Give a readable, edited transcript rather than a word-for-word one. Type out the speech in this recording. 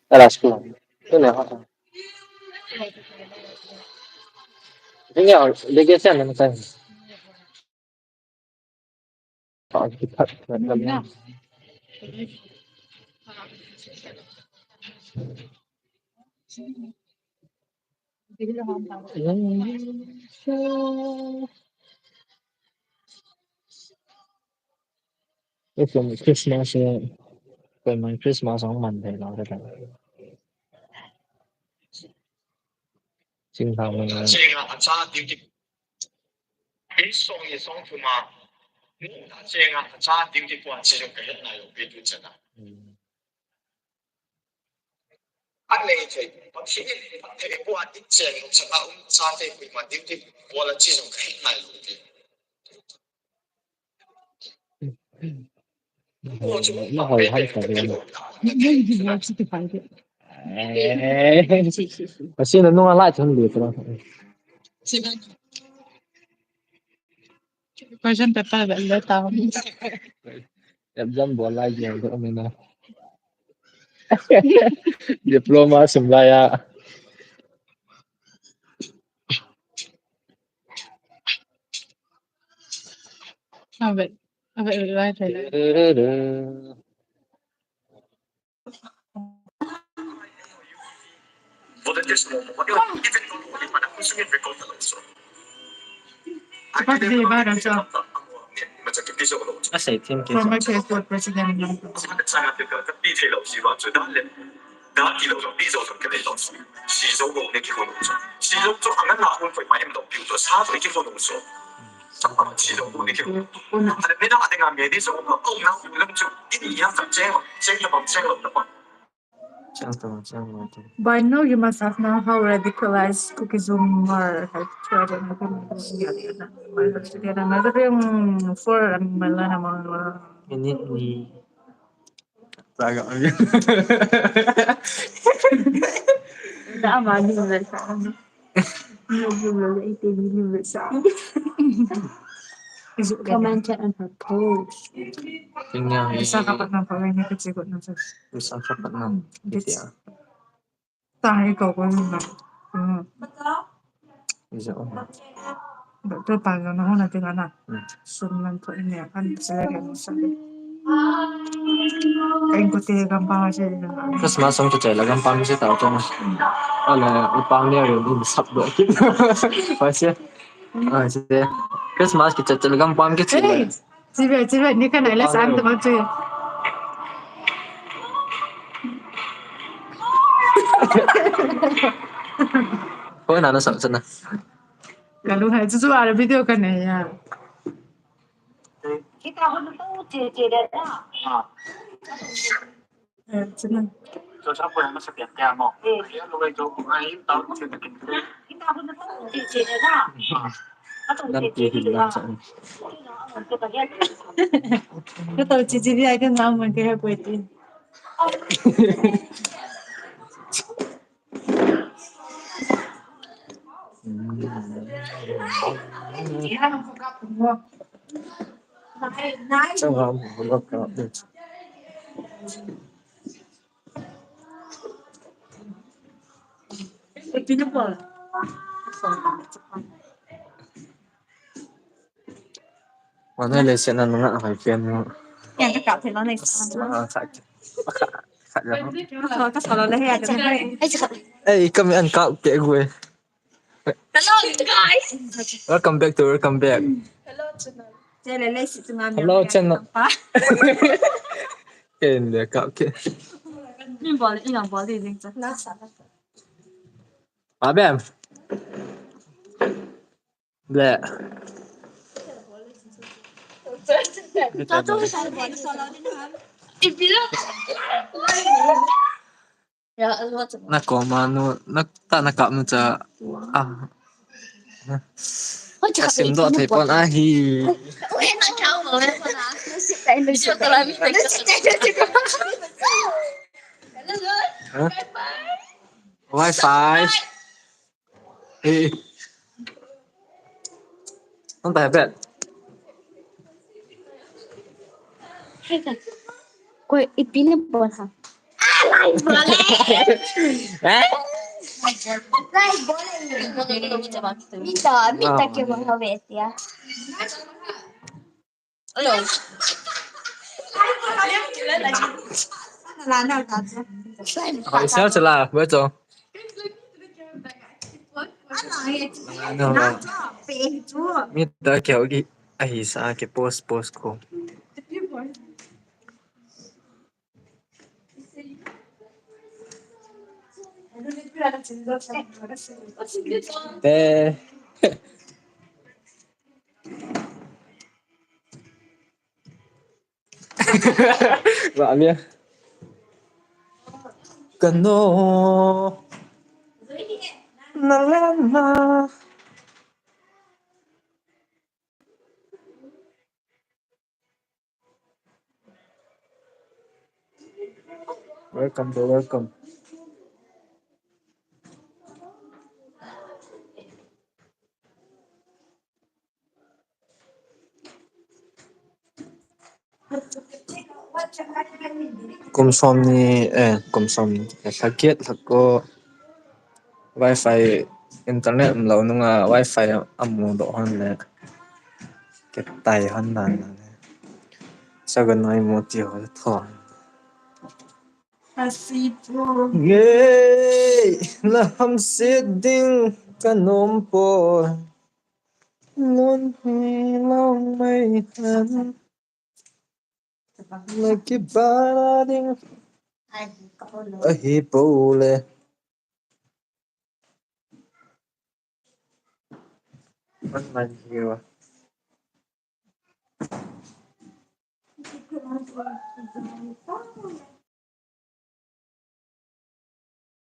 Era scusa. Non è fatto. Vediamo, le chiese non sai. No. Questo è Christmas, poi ma Christmas không mình thì nó rất là chính thằng mình nó hồi hay phải luôn. Mà xin là nó lại thân liệt rồi. Question paper bella tao. Em dám bỏ lại nhiều nữa mình nào. Diploma semblaya. Vabbè, vai te. Infatti devi fare un ciò. Ah sei team che Come questo il presidente. By now you must have known how radicalized Cookiesm are have tried and another yung for mga ini Raga. tama din sa ano. Yung 18 anniversary. Comment and propose. Tingnan Isa kapag ng pag-inipit sigot na sa Isang sapat na. It's tayo ikaw ko yun na. Isa ko. Ito paano na ho natin anak. Sunlan ko niya. Ano sila rin sabi. Kain ko tiyagang pa nga siya. Tapos masang to chela gang pang si tao to. Ala, upang niya yun din sab do. Pasya. Ah, sige. Christmas kita talagang pang kita. Hey! Sibe, hindi ka na ilas saan tumag siya. Kung ano sa na. Kaluhay, susuara video ka na yan. Kita ko na to,姐的啦。真的。kita ko na to, 姐的啦。Dan pihilang sa ano. Ito, chichiri ay ka naman kaya pwede. Sama bulog ka din. Pinapol. Ano lesson na nga kay pen mo. Yan ka kapit lang next time. Sakit. Kasalo na hiya ka na. Hey, kami ang ka-okay gue. Hello guys. Welcome back. Hello channel. Hello, channel. Hindi, ka-okay. Ilang bali din sa. Abem. Ble. Nako, mano, naka mo sa Kasim do tay pon ahi. Wi-Fi. Eh. không phải vậy Koy ipinip po ha. Mita che vuoi vedi, eh. hỏi sao trở lại với chỗ mi ta kiểu cái ai sao cái post ko te vợ mi cano na la na welcome to welcome kum som ni kum som sakit ko wifi internet lo nunga wifi amu do han le cái tay hắn nan sao gần nói một chiều thọ nghe là hâm sẽ đinh cả nôm bò luôn hi long mây hắn là cái ba đinh ở hi bồ lệ vẫn là nhiều